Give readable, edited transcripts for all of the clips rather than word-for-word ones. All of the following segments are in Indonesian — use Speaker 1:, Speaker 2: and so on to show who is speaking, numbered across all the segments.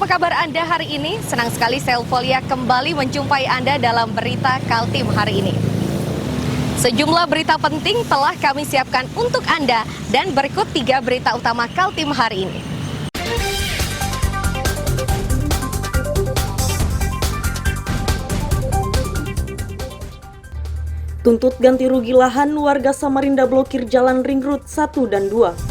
Speaker 1: apa kabar Anda hari ini? Senang sekali saya Ulfolia kembali menjumpai Anda dalam berita Kaltim hari ini. Sejumlah berita penting telah kami siapkan untuk Anda dan berikut 3 berita utama Kaltim hari ini.
Speaker 2: Tuntut ganti rugi lahan, warga Samarinda blokir jalan Ring Road 1 dan 2.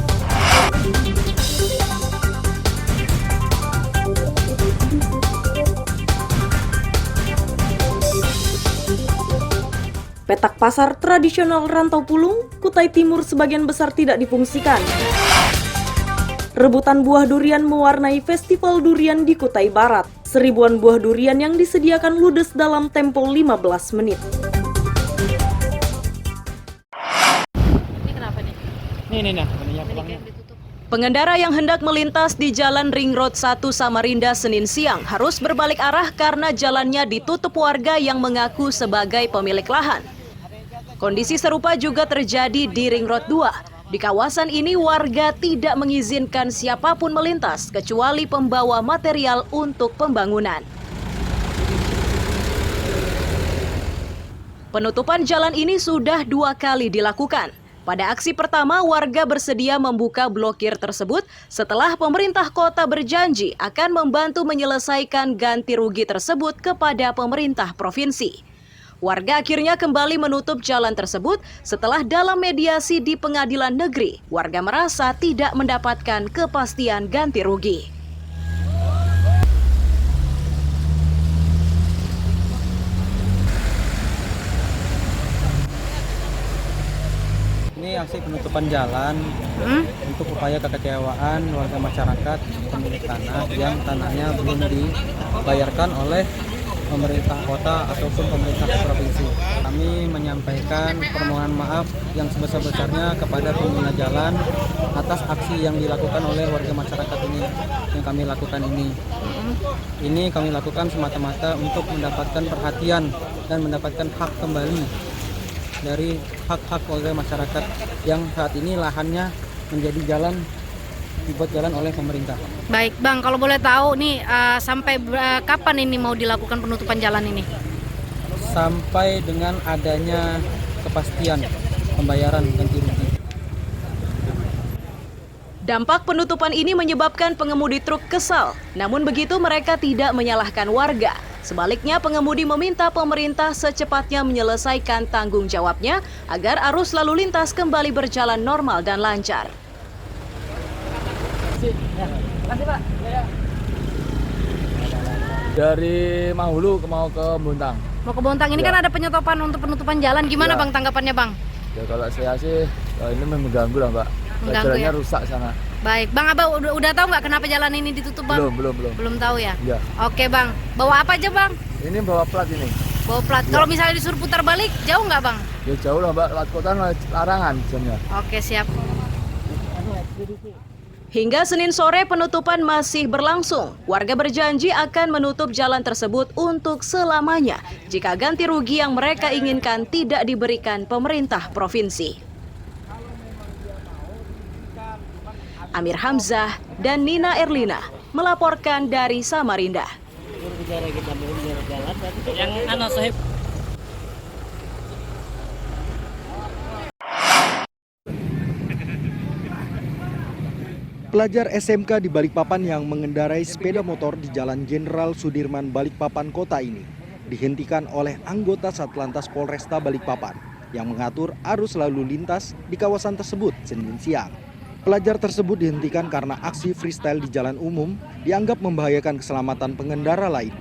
Speaker 2: Petak pasar tradisional Rantau Pulung, Kutai Timur sebagian besar tidak difungsikan. Rebutan buah durian mewarnai festival durian di Kutai Barat. Seribuan buah durian yang disediakan ludes dalam tempo 15 menit.
Speaker 3: Ini kenapa nih? Ini pulangnya.
Speaker 4: Pengendara yang hendak melintas di Jalan Ring Road 1 Samarinda Senin siang harus berbalik arah karena jalannya ditutup warga yang mengaku sebagai pemilik lahan. Kondisi serupa juga terjadi di Ring Road 2. Di kawasan ini warga tidak mengizinkan siapapun melintas kecuali pembawa material untuk pembangunan. Penutupan jalan ini sudah 2 kali dilakukan. Pada aksi pertama, warga bersedia membuka blokir tersebut setelah pemerintah kota berjanji akan membantu menyelesaikan ganti rugi tersebut kepada pemerintah provinsi. Warga akhirnya kembali menutup jalan tersebut setelah dalam mediasi di pengadilan negeri, warga merasa tidak mendapatkan kepastian ganti rugi.
Speaker 3: Ini aksi penutupan jalan untuk upaya kekecewaan warga masyarakat pemilik tanah yang tanahnya belum dibayarkan oleh pemerintah kota ataupun pemerintah provinsi. Kami menyampaikan permohonan maaf yang sebesar-besarnya kepada pengguna jalan atas aksi yang dilakukan oleh warga masyarakat ini yang kami lakukan ini. Ini kami lakukan semata-mata untuk mendapatkan perhatian dan mendapatkan hak kembali dari hak-hak warga masyarakat yang saat ini lahannya menjadi jalan dibuat jalan oleh pemerintah.
Speaker 5: Baik Bang, kalau boleh tahu nih sampai kapan ini mau dilakukan penutupan jalan ini?
Speaker 3: Sampai dengan adanya kepastian pembayaran ganti rugi.
Speaker 4: Dampak penutupan ini menyebabkan pengemudi truk kesal. Namun begitu mereka tidak menyalahkan warga. Sebaliknya pengemudi meminta pemerintah secepatnya menyelesaikan tanggung jawabnya agar arus lalu lintas kembali berjalan normal dan lancar.
Speaker 3: Kasih Pak.
Speaker 6: Dari Mahulu mau ke Bontang.
Speaker 5: Mau ke Bontang ini kan ada penyetopan untuk penutupan jalan. Gimana Bang tanggapannya Bang?
Speaker 6: Ya kalau saya sih ini mengganggu lah Mbak.
Speaker 5: Mengganggu
Speaker 6: jalannya
Speaker 5: ya?
Speaker 6: Rusak sana.
Speaker 5: Baik Bang, Abang udah tahu nggak kenapa jalan ini ditutup Bang?
Speaker 6: Belum.
Speaker 5: Belum tahu ya?
Speaker 6: Ya.
Speaker 5: Oke Bang, bawa apa aja Bang?
Speaker 6: Ini bawa plat ini.
Speaker 5: Bawa plat.
Speaker 6: Ya.
Speaker 5: Kalau misalnya disuruh putar balik, jauh nggak Bang?
Speaker 6: Ya jauh lah Mbak, lewat kota larangan jamnya.
Speaker 5: Oke siap.
Speaker 4: Hingga Senin sore penutupan masih berlangsung. Warga berjanji akan menutup jalan tersebut untuk selamanya jika ganti rugi yang mereka inginkan tidak diberikan pemerintah provinsi. Amir Hamzah dan Nina Erlina melaporkan dari Samarinda.
Speaker 7: Pelajar SMK di Balikpapan yang mengendarai sepeda motor di Jalan Jenderal Sudirman Balikpapan kota ini dihentikan oleh anggota Satlantas Polresta Balikpapan yang mengatur arus lalu lintas di kawasan tersebut Senin siang. Pelajar tersebut dihentikan karena aksi freestyle di jalan umum dianggap membahayakan keselamatan pengendara lain.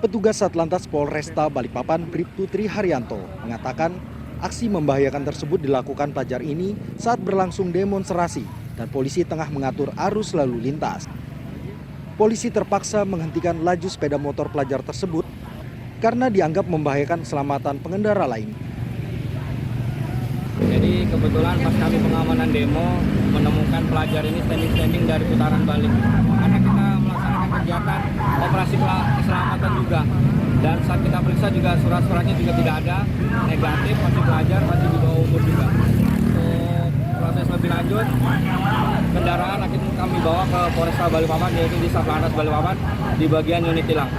Speaker 7: Petugas Satlantas Polresta Balikpapan Bribtu Tri Haryanto mengatakan aksi membahayakan tersebut dilakukan pelajar ini saat berlangsung demonstrasi dan polisi tengah mengatur arus lalu lintas. Polisi terpaksa menghentikan laju sepeda motor pelajar tersebut karena dianggap membahayakan keselamatan pengendara lain.
Speaker 3: Jadi kebetulan pas kami pengamanan demo menemukan pelajar ini standing dari putaran balik. Karena kita melaksanakan kegiatan operasi keselamatan juga. Dan saat kita periksa juga surat-suratnya juga tidak ada, negatif, masih pelajar, masih di bawah umur juga. Untuk proses lebih lanjut kendaraan akan kami bawa ke Polresta Balikpapan, yaitu di Satlantas Balikpapan di bagian unit tilang.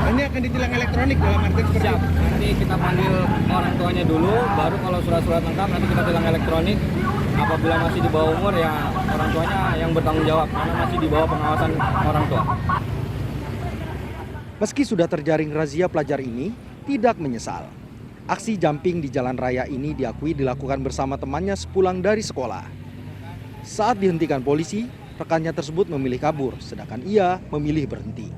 Speaker 8: Ini akan ditilang elektronik dalam arti seperti
Speaker 3: Siap. Nanti kita panggil orang tuanya dulu, baru kalau surat-surat lengkap nanti kita tilang elektronik. Apabila masih di bawah umur ya orang tuanya yang bertanggung jawab karena masih di bawah pengawasan orang tua.
Speaker 7: Meski sudah terjaring razia pelajar ini, tidak menyesal. Aksi jumping di jalan raya ini diakui dilakukan bersama temannya sepulang dari sekolah. Saat dihentikan polisi, rekannya tersebut memilih kabur, sedangkan ia memilih berhenti.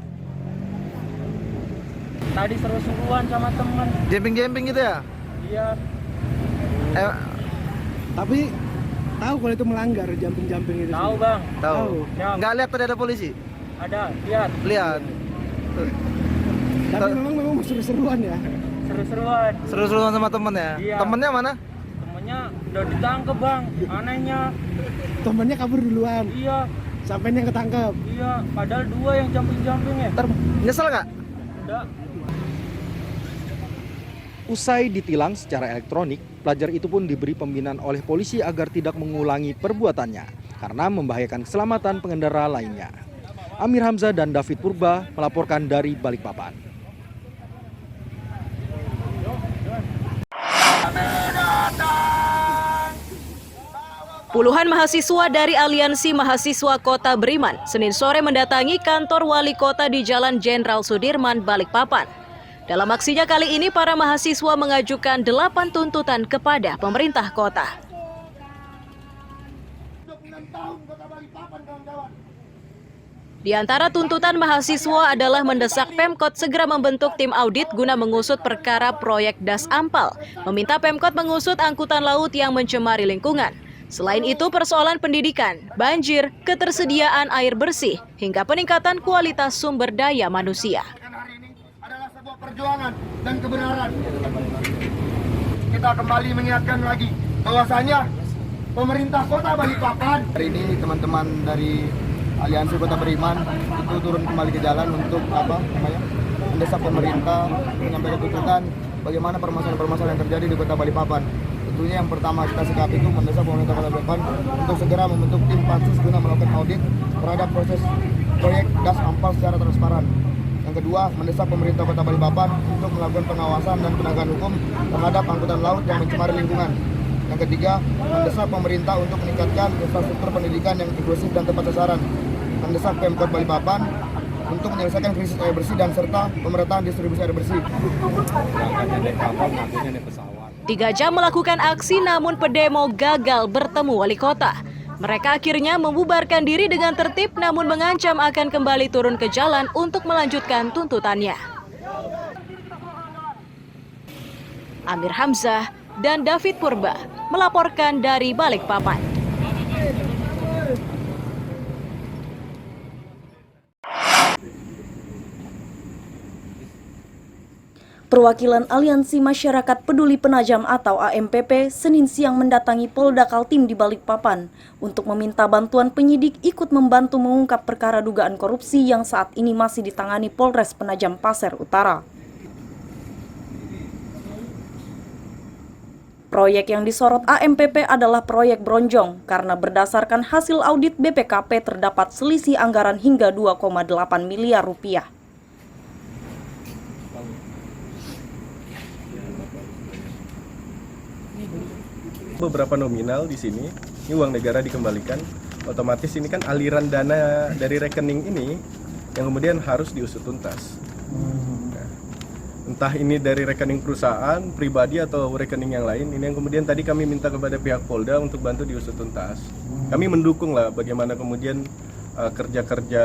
Speaker 3: Tadi seru-seruan sama teman.
Speaker 6: Jumping-jumping gitu ya?
Speaker 3: Iya.
Speaker 8: Tapi tahu kalau itu melanggar jumping-jumping itu.
Speaker 3: Tahu bang.
Speaker 6: Tahu.
Speaker 3: Ya,
Speaker 6: Nggak lihat tadi ada polisi?
Speaker 3: ada. Lihat.
Speaker 6: Lihat.
Speaker 8: Tapi memang seru-seruan ya.
Speaker 3: Seru-seruan.
Speaker 6: Seru-seruan sama temen ya?
Speaker 3: Iya.
Speaker 6: Temennya mana?
Speaker 3: Temennya udah ditangkep bang. Anehnya.
Speaker 8: Temannya kabur duluan.
Speaker 3: Iya.
Speaker 8: Sampai yang ketangkep.
Speaker 3: Iya. Padahal 2 yang jumping-jumping ya.
Speaker 6: Nyesel nggak?
Speaker 3: Udah.
Speaker 7: Usai ditilang secara elektronik, pelajar itu pun diberi pembinaan oleh polisi agar tidak mengulangi perbuatannya karena membahayakan keselamatan pengendara lainnya. Amir Hamzah dan David Purba melaporkan dari Balikpapan.
Speaker 4: Puluhan mahasiswa dari Aliansi Mahasiswa Kota Beriman Senin sore mendatangi kantor wali kota di Jalan Jenderal Sudirman, Balikpapan. Dalam aksinya kali ini, para mahasiswa mengajukan 8 tuntutan kepada pemerintah kota. Di antara tuntutan mahasiswa adalah mendesak Pemkot segera membentuk tim audit guna mengusut perkara proyek Das Ampal, meminta Pemkot mengusut angkutan laut yang mencemari lingkungan. Selain itu, persoalan pendidikan, banjir, ketersediaan air bersih, hingga peningkatan kualitas sumber daya manusia.
Speaker 9: Perjuangan dan kebenaran. Kita kembali mengingatkan lagi bahwasanya pemerintah Kota Balikpapan hari ini teman-teman dari Aliansi Kota Beriman itu turun kembali ke jalan untuk mendesak pemerintah menyampaikan tuntutan bagaimana permasalahan-permasalahan yang terjadi di Kota Balikpapan. Tentunya yang pertama kita sikapi itu mendesak pemerintah Kota Balikpapan untuk segera membentuk tim pansus guna melakukan audit terhadap proses proyek Das Ampal secara transparan. Yang kedua, mendesak pemerintah Kota Balikpapan untuk melakukan pengawasan dan penegakan hukum terhadap angkutan laut yang mencemari lingkungan. Yang ketiga, mendesak pemerintah untuk meningkatkan infrastruktur pendidikan yang inklusif dan tepat sasaran. Mendesak Pemkot Balikpapan untuk menyelesaikan krisis air bersih dan serta pemerataan distribusi air bersih.
Speaker 4: 3 jam melakukan aksi namun pedemo gagal bertemu wali kota. Mereka akhirnya membubarkan diri dengan tertib namun mengancam akan kembali turun ke jalan untuk melanjutkan tuntutannya. Amir Hamzah dan David Purba melaporkan dari Balikpapan.
Speaker 2: Perwakilan Aliansi Masyarakat Peduli Penajam atau AMPP Senin siang mendatangi Polda Kaltim di Balikpapan untuk meminta bantuan penyidik ikut membantu mengungkap perkara dugaan korupsi yang saat ini masih ditangani Polres Penajam Pasir Utara. Proyek yang disorot AMPP adalah proyek Bronjong karena berdasarkan hasil audit BPKP terdapat selisih anggaran hingga 2,8 miliar rupiah.
Speaker 10: Beberapa nominal di sini, ini uang negara dikembalikan, otomatis ini kan aliran dana dari rekening ini yang kemudian harus diusut tuntas. Nah, entah ini dari rekening perusahaan, pribadi atau rekening yang lain, ini yang kemudian tadi kami minta kepada pihak Polda untuk bantu diusut tuntas. Kami mendukung lah bagaimana kemudian kerja-kerja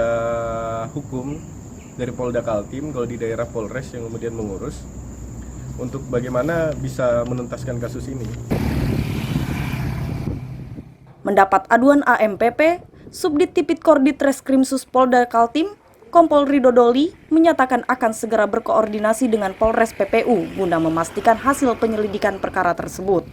Speaker 10: hukum dari Polda Kaltim kalau di daerah Polres yang kemudian mengurus untuk bagaimana bisa menuntaskan kasus ini.
Speaker 2: Mendapat aduan AMPP, Subdit Tipit Kordit Reskrimsus Polda Kaltim, Kompol Ridho Doli, menyatakan akan segera berkoordinasi dengan Polres PPU guna memastikan hasil penyelidikan perkara tersebut.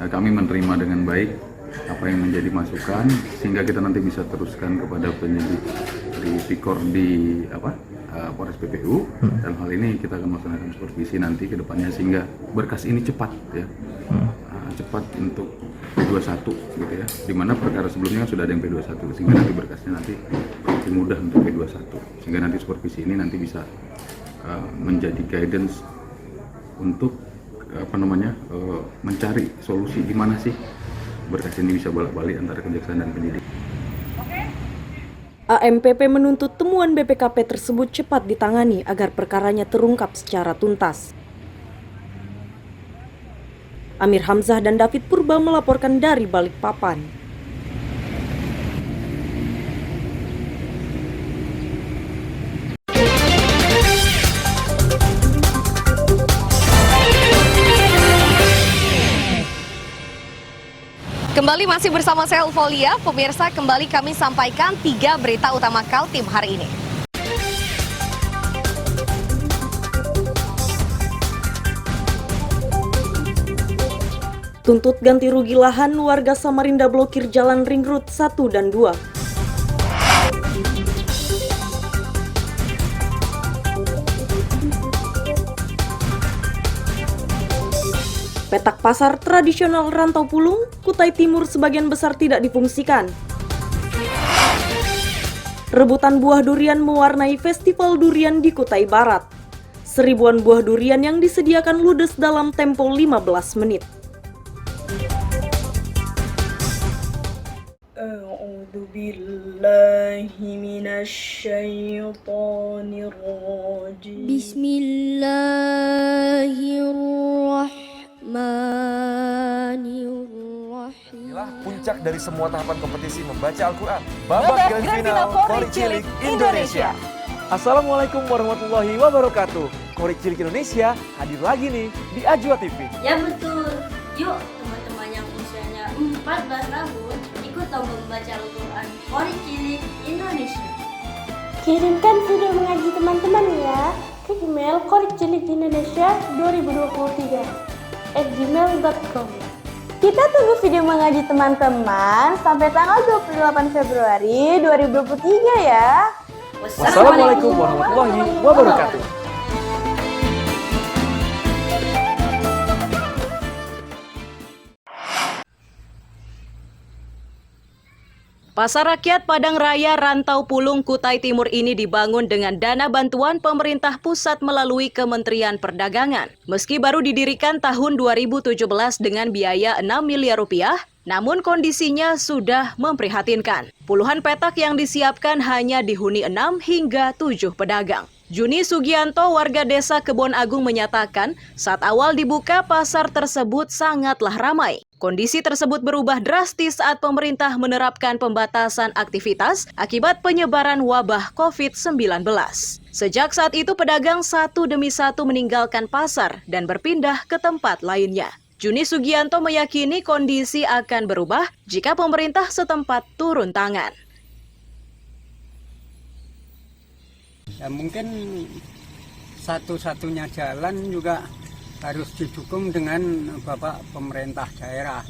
Speaker 11: Kami menerima dengan baik apa yang menjadi masukan sehingga kita nanti bisa teruskan kepada penyidik di Pikor di Polres PPU. Dalam hal ini kita akan melaksanakan supervisi nanti ke depannya sehingga berkas ini cepat ya. mempercepat untuk P21 gitu ya, dimana perkara sebelumnya kan sudah ada yang P21 sehingga nanti berkasnya nanti lebih mudah untuk P21 sehingga nanti supervisi ini nanti bisa menjadi guidance untuk mencari solusi gimana sih berkas ini bisa bolak-balik antara kejaksaan dan penyidik.
Speaker 2: AMPP menuntut temuan BPKP tersebut cepat ditangani agar perkaranya terungkap secara tuntas. Amir Hamzah dan David Purba melaporkan dari Balikpapan.
Speaker 1: Kembali masih bersama saya Ulfolia, pemirsa, kembali kami sampaikan 3 berita utama Kaltim hari ini.
Speaker 2: Tuntut ganti rugi lahan, warga Samarinda blokir jalan Ring Road 1 dan 2. Petak pasar tradisional Rantau Pulung, Kutai Timur sebagian besar tidak difungsikan. Rebutan buah durian mewarnai festival durian di Kutai Barat. Seribuan buah durian yang disediakan ludes dalam tempo 15 menit. A'udzu billahi minasyaitonir rajim.
Speaker 12: Bismillahirrahmanirrahim.
Speaker 13: Inilah puncak dari semua tahapan kompetisi membaca Al-Quran. Babak Grand Final Qorik Cilik Indonesia. Assalamualaikum warahmatullahi wabarakatuh. Qorik Cilik Indonesia hadir lagi nih di Ajwa TV.
Speaker 12: Ya betul. Yuk teman-teman yang usianya 14 tahun ikut lomba membaca Al-Quran Qorik Cilik Indonesia.
Speaker 14: Kirimkan video mengaji teman-teman ya ke email qorikcilik-indonesia2023@gmail.com. Kita tunggu video mengaji teman-teman sampai tanggal 28 Februari 2023 ya.
Speaker 13: Wassalamualaikum warahmatullahi wabarakatuh.
Speaker 4: Pasar Rakyat Padang Raya Rantau Pulung Kutai Timur ini dibangun dengan dana bantuan pemerintah pusat melalui Kementerian Perdagangan. Meski baru didirikan tahun 2017 dengan biaya 6 miliar rupiah, namun kondisinya sudah memprihatinkan. Puluhan petak yang disiapkan hanya dihuni 6 hingga 7 pedagang. Juni Sugianto, warga desa Kebon Agung menyatakan saat awal dibuka pasar tersebut sangatlah ramai. Kondisi tersebut berubah drastis saat pemerintah menerapkan pembatasan aktivitas akibat penyebaran wabah COVID-19. Sejak saat itu pedagang satu demi satu meninggalkan pasar dan berpindah ke tempat lainnya. Juni Sugianto meyakini kondisi akan berubah jika pemerintah setempat turun tangan.
Speaker 15: Ya mungkin satu-satunya jalan juga harus didukung dengan Bapak pemerintah daerah,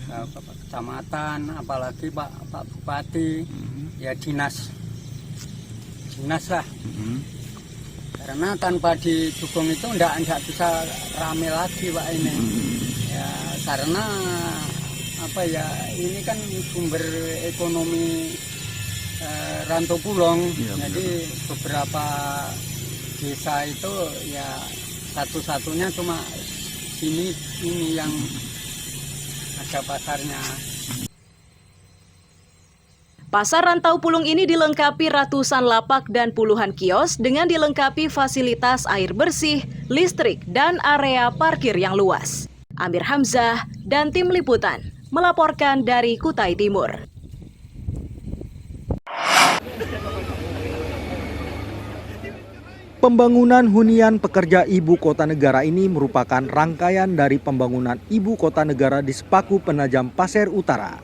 Speaker 15: Bapak kecamatan, apalagi Pak Bupati, ya dinas lah. Karena tanpa didukung itu enggak bisa rame lagi Pak ini. Ya karena ini kan sumber ekonomi Rantau Pulung, jadi beberapa desa itu ya satu-satunya cuma ini yang ada pasarnya.
Speaker 4: Pasar Rantau Pulung ini dilengkapi ratusan lapak dan puluhan kios dengan dilengkapi fasilitas air bersih, listrik, dan area parkir yang luas. Amir Hamzah dan tim liputan melaporkan dari Kutai Timur.
Speaker 7: Pembangunan hunian pekerja ibu kota negara ini merupakan rangkaian dari pembangunan ibu kota negara di Sepaku Penajam Pasir Utara.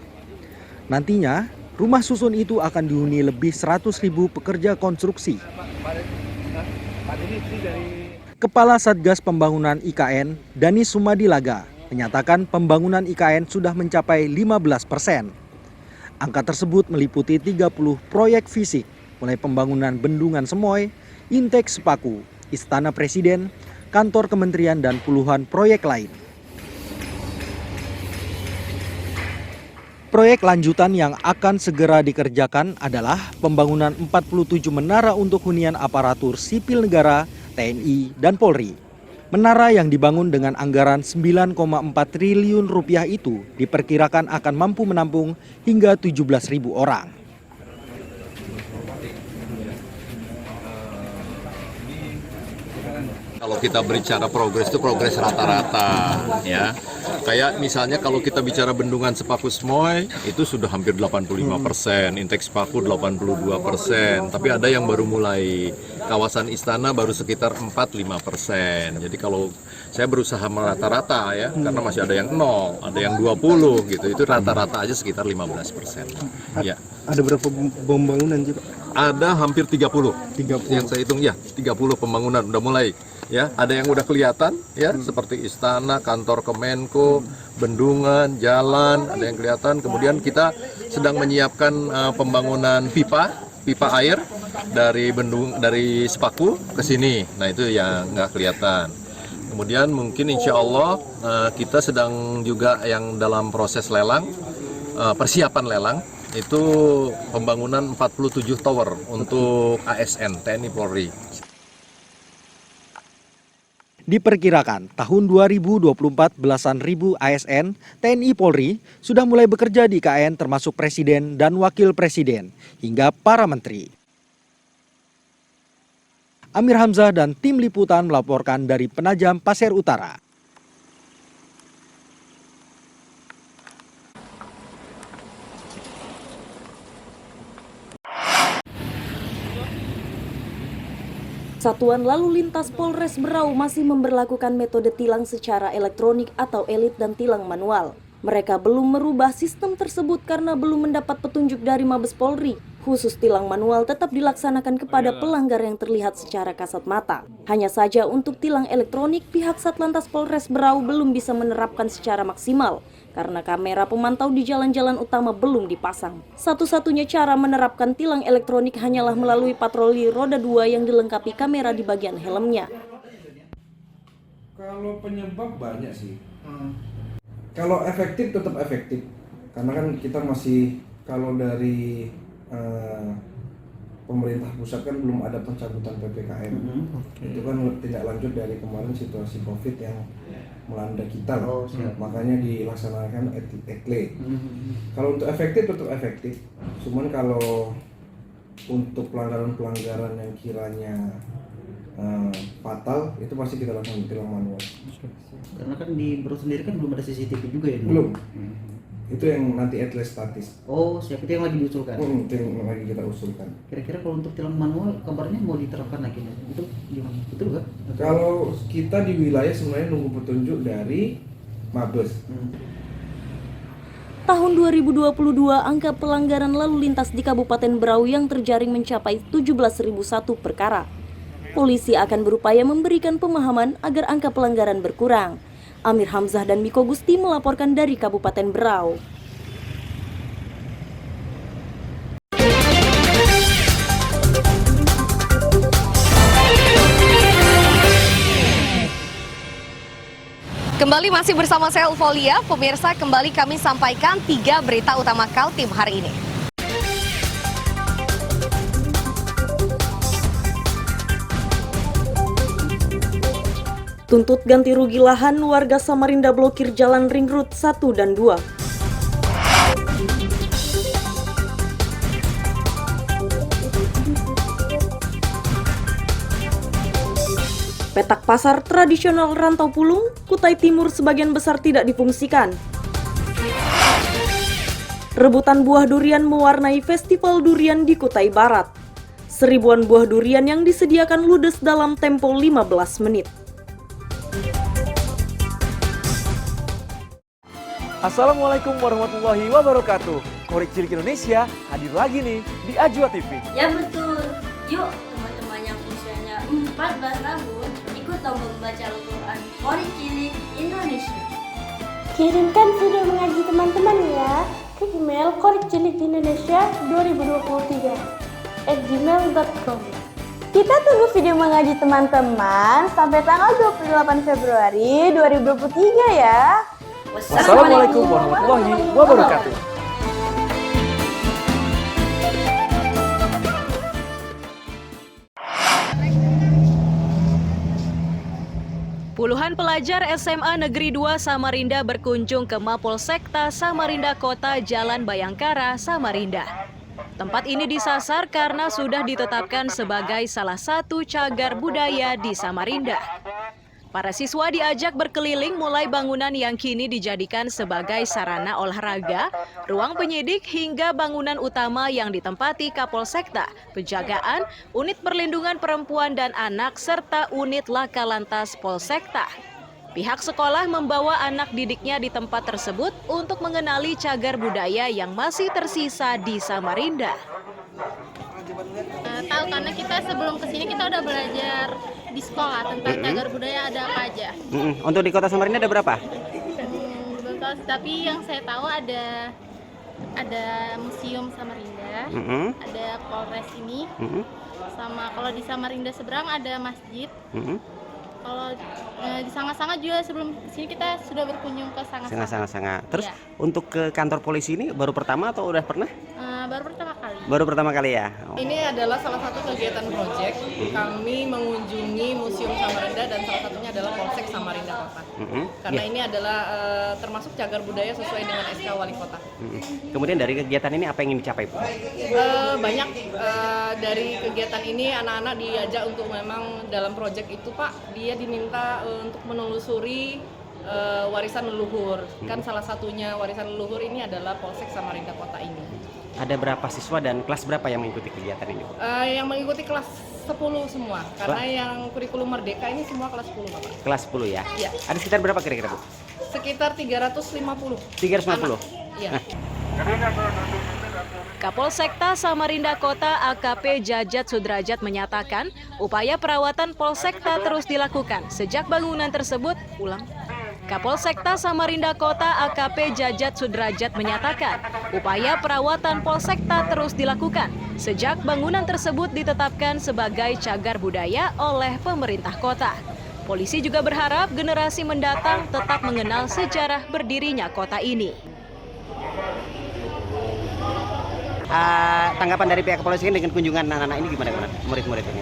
Speaker 7: Nantinya, rumah susun itu akan dihuni lebih 100.000 pekerja konstruksi. Kepala Satgas Pembangunan IKN, Dani Sumadilaga, menyatakan pembangunan IKN sudah mencapai 15%. Angka tersebut meliputi 30 proyek fisik, mulai pembangunan Bendungan Semoy, Intek Sepaku, Istana Presiden, kantor kementerian dan puluhan proyek lain. Proyek lanjutan yang akan segera dikerjakan adalah pembangunan 47 menara untuk hunian aparatur sipil negara, TNI, dan Polri. Menara yang dibangun dengan anggaran 9,4 triliun rupiah itu diperkirakan akan mampu menampung hingga 17.000 orang.
Speaker 16: Kalau kita berbicara progres itu progres rata-rata ya. Kayak misalnya kalau kita bicara bendungan Sepaku Smoy itu sudah hampir 85%, Intek Sepaku 82%, tapi ada yang baru mulai. Kawasan Istana baru sekitar 4-5%. Jadi kalau saya berusaha merata-rata ya, karena masih ada yang 0, ada yang 20 gitu. Itu rata-rata aja sekitar 15%. Ya.
Speaker 8: Ada berapa pembangunan sih, Pak?
Speaker 16: Ada hampir 30. Yang saya hitung ya, 30 pembangunan udah mulai. Ya, ada yang udah kelihatan ya, seperti istana, kantor Kemenko, bendungan, jalan, ada yang kelihatan. Kemudian kita sedang menyiapkan pembangunan pipa air dari Sepaku ke sini. Nah, itu yang nggak kelihatan. Kemudian mungkin insya Allah kita sedang juga yang dalam proses lelang, persiapan lelang, itu pembangunan 47 tower untuk ASN, TNI Polri.
Speaker 7: Diperkirakan tahun 2024 belasan ribu ASN TNI Polri sudah mulai bekerja di IKN termasuk Presiden dan Wakil Presiden hingga para menteri. Amir Hamzah dan tim liputan melaporkan dari Penajam, Pasir Utara.
Speaker 2: Satuan Lalu Lintas Polres Berau masih memberlakukan metode tilang secara elektronik atau elit dan tilang manual. Mereka belum merubah sistem tersebut karena belum mendapat petunjuk dari Mabes Polri. Khusus tilang manual tetap dilaksanakan kepada pelanggar yang terlihat secara kasat mata. Hanya saja untuk tilang elektronik, pihak Satlantas Polres Berau belum bisa menerapkan secara maksimal karena kamera pemantau di jalan-jalan utama belum dipasang. Satu-satunya cara menerapkan tilang elektronik hanyalah melalui patroli roda 2 yang dilengkapi kamera di bagian helmnya.
Speaker 17: Kalau penyebab banyak sih. Kalau efektif tetap efektif. Karena kan kita masih, kalau dari pemerintah pusat kan belum ada pencabutan PPKM. Itu kan tidak lanjut dari kemarin situasi COVID yang melanda kita lah. Makanya dilaksanakan etle. Kalau untuk efektif tetap efektif. Cuman kalau untuk pelanggaran-pelanggaran yang kiranya fatal, itu pasti kita lakukan tilang manual.
Speaker 18: Karena kan di Berau sendiri kan belum ada CCTV juga ya?
Speaker 17: Belum. Itu yang nanti etle statis.
Speaker 18: Oh, siapa itu yang lagi diusulkan?
Speaker 17: Itu yang lagi kita usulkan.
Speaker 18: Kira-kira kalau untuk tilang manual kabarnya mau diterapkan lagi, itu gimana? Betul nggak?
Speaker 17: Kalau kita di wilayah sebenarnya nunggu petunjuk dari Mabes.
Speaker 2: Tahun 2022, angka pelanggaran lalu lintas di Kabupaten Berau yang terjaring mencapai 17.001 perkara. Polisi akan berupaya memberikan pemahaman agar angka pelanggaran berkurang. Amir Hamzah dan Miko Gusti melaporkan dari Kabupaten Berau.
Speaker 1: Kembali masih bersama saya Ulfolia, pemirsa, kembali kami sampaikan 3 berita utama Kaltim hari ini.
Speaker 2: Tuntut ganti rugi lahan, warga Samarinda blokir jalan Ring Road 1 dan 2. Petak pasar tradisional Rantau Pulung, Kutai Timur sebagian besar tidak difungsikan. Rebutan buah durian mewarnai festival durian di Kutai Barat. Seribuan buah durian yang disediakan ludes dalam tempo 15 menit.
Speaker 13: Assalamualaikum warahmatullahi wabarakatuh. Korek Cilik Indonesia hadir lagi nih di Ajwa TV.
Speaker 12: Ya betul. Yuk teman-teman yang usianya 14 tahun ikut lomba membaca Al-Quran Korek Cilik Indonesia.
Speaker 14: Kirimkan video mengaji teman-teman ya ke email korekcilik2023@gmail.com. Kita tunggu video mengaji teman-teman sampai tanggal 28 Februari 2023 ya.
Speaker 13: Wassalamualaikum warahmatullahi wabarakatuh.
Speaker 4: Puluhan pelajar SMA Negeri 2 Samarinda berkunjung ke Mapolsekta Samarinda Kota Jalan Bayangkara, Samarinda. Tempat ini disasar karena sudah ditetapkan sebagai salah satu cagar budaya di Samarinda. Para siswa diajak berkeliling mulai bangunan yang kini dijadikan sebagai sarana olahraga, ruang penyidik hingga bangunan utama yang ditempati Kapolsekta, Penjagaan, Unit Perlindungan Perempuan dan Anak, serta Unit Laka Lantas Polsekta. Pihak sekolah membawa anak didiknya di tempat tersebut untuk mengenali cagar budaya yang masih tersisa di Samarinda.
Speaker 19: Tahu karena kita sebelum kesini kita udah belajar di sekolah tentang cagar budaya ada apa aja.
Speaker 20: Untuk di Kota Samarinda ada berapa?
Speaker 19: Belum tahu, tapi yang saya tahu ada Museum Samarinda, ada Polres ini, sama kalau di Samarinda seberang ada masjid. Kalau di Sanga-Sanga juga sebelum sini kita sudah berkunjung ke Sanga-Sanga.
Speaker 20: Terus
Speaker 19: ya.
Speaker 20: Untuk ke kantor polisi ini baru pertama atau udah pernah?
Speaker 19: Baru pertama kali.
Speaker 20: Baru pertama kali ya?
Speaker 21: Ini adalah salah satu kegiatan proyek. Kami mengunjungi Museum Samarinda dan salah satunya adalah Polsek Samarinda Kota. Karena ini adalah termasuk cagar budaya sesuai dengan SK Wali Kota.
Speaker 20: Kemudian dari kegiatan ini apa yang ingin dicapai, Bu?
Speaker 21: Banyak dari kegiatan ini anak-anak diajak untuk memang dalam proyek itu, Pak, dia diminta untuk menelusuri warisan leluhur. Kan salah satunya warisan leluhur ini adalah Polsek Samarinda Kota ini.
Speaker 20: Ada berapa siswa dan kelas berapa yang mengikuti kegiatan ini?
Speaker 21: Yang mengikuti kelas 10 semua, karena yang kurikulum Merdeka ini semua kelas 10, Bapak.
Speaker 20: Kelas 10 ya?
Speaker 21: Iya.
Speaker 20: Ada sekitar berapa kira-kira, Bu?
Speaker 21: Sekitar 350.
Speaker 20: 350?
Speaker 21: Iya.
Speaker 4: Kapolsekta Samarinda Kota AKP Jajat Sudrajat menyatakan upaya perawatan Polsekta terus dilakukan sejak bangunan tersebut Kapolsekta Samarinda Kota AKP Jajat Sudrajat menyatakan upaya perawatan Polsekta terus dilakukan sejak bangunan tersebut ditetapkan sebagai cagar budaya oleh pemerintah kota. Polisi juga berharap generasi mendatang tetap mengenal sejarah berdirinya kota ini.
Speaker 20: Tanggapan dari pihak kepolisian dengan kunjungan anak-anak ini gimana, murid-murid ini?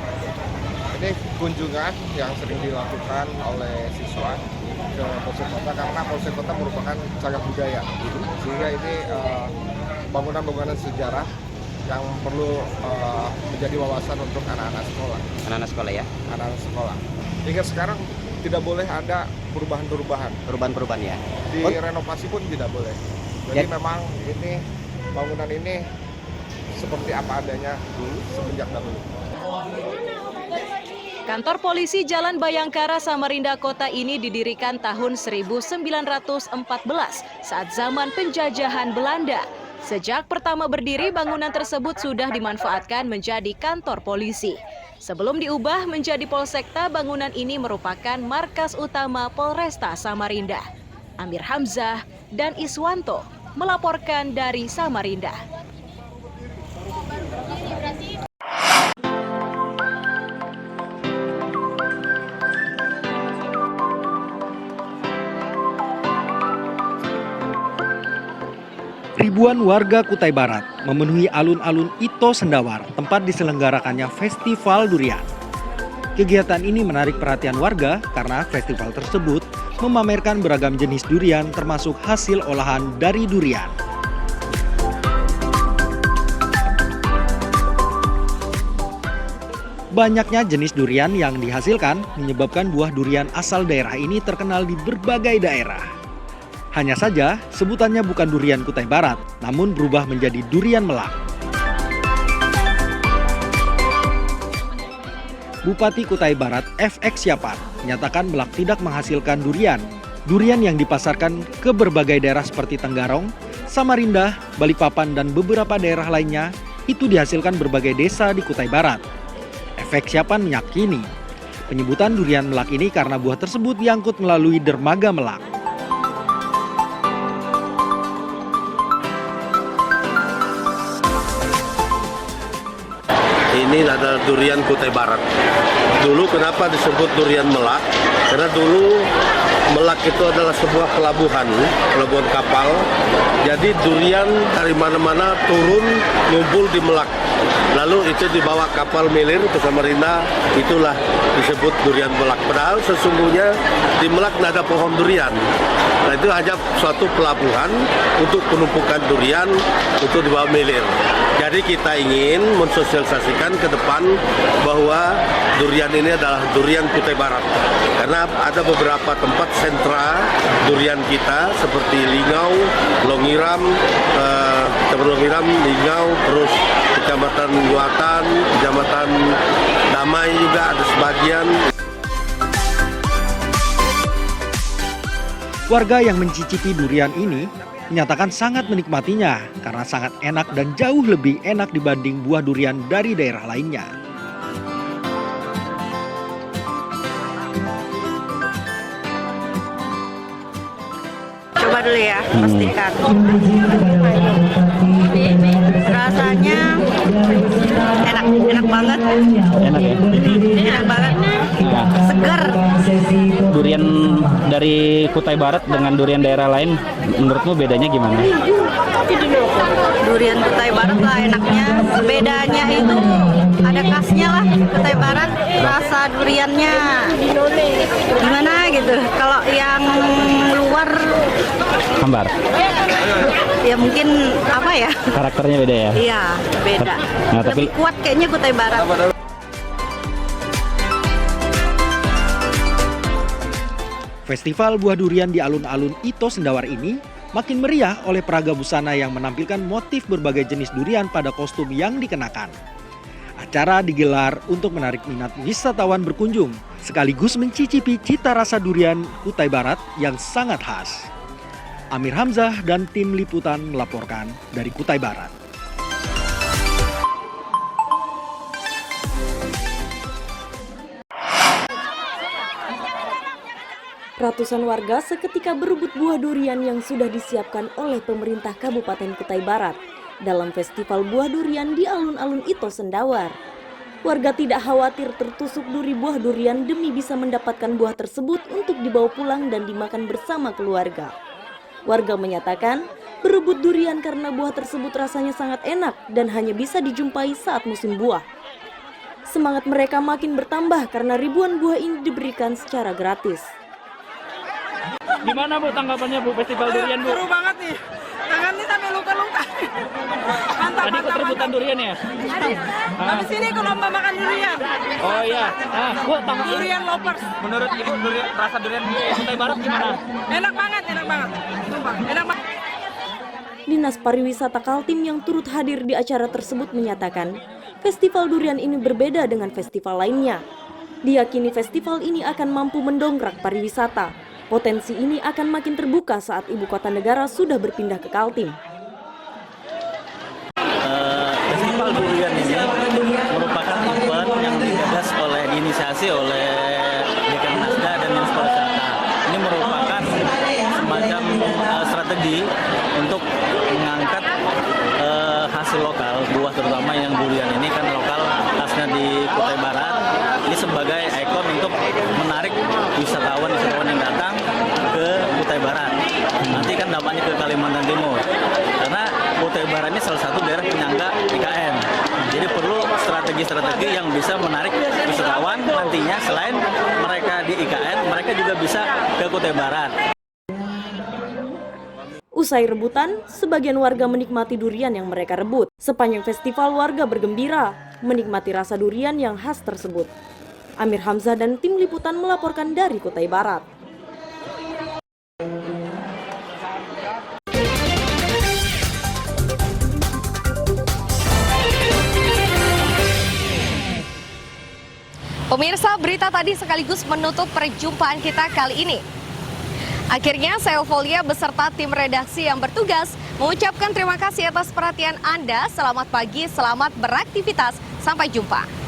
Speaker 22: Ini kunjungan yang sering dilakukan oleh siswa ke Polsek Kota karena Polsek Kota merupakan cagar budaya, sehingga ini bangunan-bangunan sejarah yang perlu menjadi wawasan untuk anak-anak sekolah.
Speaker 20: Anak-anak sekolah ya? Anak-anak
Speaker 22: sekolah. Hingga sekarang tidak boleh ada perubahan-perubahan.
Speaker 20: Perubahan-perubahan ya?
Speaker 22: Renovasi pun tidak boleh. Jadi memang ini bangunan ini seperti apa adanya semenjak dahulu.
Speaker 4: Kantor polisi Jalan Bayangkara Samarinda Kota ini didirikan tahun 1914 saat zaman penjajahan Belanda. Sejak pertama berdiri, bangunan tersebut sudah dimanfaatkan menjadi kantor polisi. Sebelum diubah menjadi Polsekta, bangunan ini merupakan markas utama Polresta Samarinda. Amir Hamzah dan Iswanto melaporkan dari Samarinda.
Speaker 7: Ribuan warga Kutai Barat memenuhi alun-alun Ito Sendawar, tempat diselenggarakannya Festival Durian. Kegiatan ini menarik perhatian warga karena festival tersebut memamerkan beragam jenis durian termasuk hasil olahan dari durian. Banyaknya jenis durian yang dihasilkan menyebabkan buah durian asal daerah ini terkenal di berbagai daerah. Hanya saja, sebutannya bukan durian Kutai Barat, namun berubah menjadi durian Melak. Bupati Kutai Barat FX Yapan menyatakan Melak tidak menghasilkan durian. Durian yang dipasarkan ke berbagai daerah seperti Tenggarong, Samarinda, Balikpapan, dan beberapa daerah lainnya itu dihasilkan berbagai desa di Kutai Barat. FX Yapan meyakini penyebutan durian Melak ini karena buah tersebut diangkut melalui dermaga Melak.
Speaker 23: Ini adalah durian Kutai Barat. Dulu kenapa disebut durian Melak? Karena dulu Melak itu adalah sebuah pelabuhan kapal. Jadi durian dari mana-mana turun ngumpul di Melak. lalu itu dibawa kapal milir ke Samarinda, itulah disebut durian melak. Padahal sesungguhnya di Melak tidak ada pohon durian. Nah, itu hanya suatu pelabuhan untuk penumpukan durian untuk dibawa milir. Jadi kita ingin mensosialisasikan ke depan bahwa durian ini adalah durian Kutai Barat. Karena ada beberapa tempat sentra durian kita seperti Lingau, Longiram, Lingau, terus Kecamatan Yuatan, Kecamatan Damai juga ada sebagian.
Speaker 7: Warga yang mencicipi durian ini menyatakan sangat menikmatinya karena sangat enak dan jauh lebih enak dibanding buah durian dari daerah lainnya.
Speaker 3: Coba dulu ya, pastikan. Rasanya enak banget.
Speaker 5: Enak ya?
Speaker 3: Enak banget. Segar.
Speaker 5: Durian dari Kutai Barat dengan durian daerah lain, menurutmu bedanya gimana?
Speaker 3: Durian Kutai Barat lah enaknya. Bedanya itu ada khasnya lah Kutai Barat. Rasa duriannya gimana gitu. Kalau yang luar
Speaker 5: hambar.
Speaker 3: Ya mungkin apa ya?
Speaker 5: Karakternya beda ya?
Speaker 3: Iya, beda.
Speaker 5: Nah, tapi
Speaker 3: lebih kuat kayaknya Kutai Barat.
Speaker 7: Festival buah durian di alun-alun Ito Sendawar ini makin meriah oleh peraga busana yang menampilkan motif berbagai jenis durian pada kostum yang dikenakan. Acara digelar untuk menarik minat wisatawan berkunjung, sekaligus mencicipi cita rasa durian Kutai Barat yang sangat khas. Amir Hamzah dan tim liputan melaporkan dari Kutai Barat.
Speaker 2: Ratusan warga seketika berebut buah durian yang sudah disiapkan oleh pemerintah Kabupaten Kutai Barat dalam festival buah durian di alun-alun Ito Sendawar. Warga tidak khawatir tertusuk duri buah durian demi bisa mendapatkan buah tersebut untuk dibawa pulang dan dimakan bersama keluarga. Warga menyatakan berebut durian karena buah tersebut rasanya sangat enak dan hanya bisa dijumpai saat musim buah. Semangat mereka makin bertambah karena ribuan buah ini diberikan secara gratis.
Speaker 5: gimana Bu tanggapannya Bu festival durian Bu?
Speaker 6: Seru banget nih, tangan nih sampai luka-luka. Mantap,
Speaker 5: Tadi ikut rebutan durian ya?
Speaker 6: Habis ini ke lomba makan durian.
Speaker 5: Oh iya, Bu
Speaker 6: durian lovers.
Speaker 5: Menurut Ibu rasa durian di Kutai Barat gimana?
Speaker 6: Enak banget, sumpah, enak banget.
Speaker 2: Dinas Pariwisata Kaltim yang turut hadir di acara tersebut menyatakan, festival durian ini berbeda dengan festival lainnya. Diyakini festival ini akan mampu mendongkrak pariwisata. Potensi ini akan makin terbuka saat ibu kota negara sudah berpindah ke Kaltim.
Speaker 5: Festival durian ini merupakan event yang digagas diinisiasi oleh Dekernasda dan Dinas Pariwisata. Ini merupakan semacam strategi untuk mengangkat hasil lokal, buah terutama yang durian ini kan lokal khasnya di Kutai Barat. Ini sebagai ikon untuk menarik wisatawan yang datang ke Kutai Barat. Nanti kan dampaknya ke Kalimantan Timur. Karena Kutai Barat ini salah satu daerah penyangga IKN. Jadi perlu strategi-strategi yang bisa menarik wisatawan nantinya selain mereka di IKN, mereka juga bisa ke Kutai Barat.
Speaker 2: Usai rebutan, sebagian warga menikmati durian yang mereka rebut. Sepanjang festival warga bergembira menikmati rasa durian yang khas tersebut. Amir Hamzah dan tim liputan melaporkan dari Kutai Barat.
Speaker 1: Pemirsa, berita tadi sekaligus menutup perjumpaan kita kali ini. Akhirnya, saya Eufolia beserta tim redaksi yang bertugas mengucapkan terima kasih atas perhatian Anda. Selamat pagi, selamat beraktivitas. Sampai jumpa.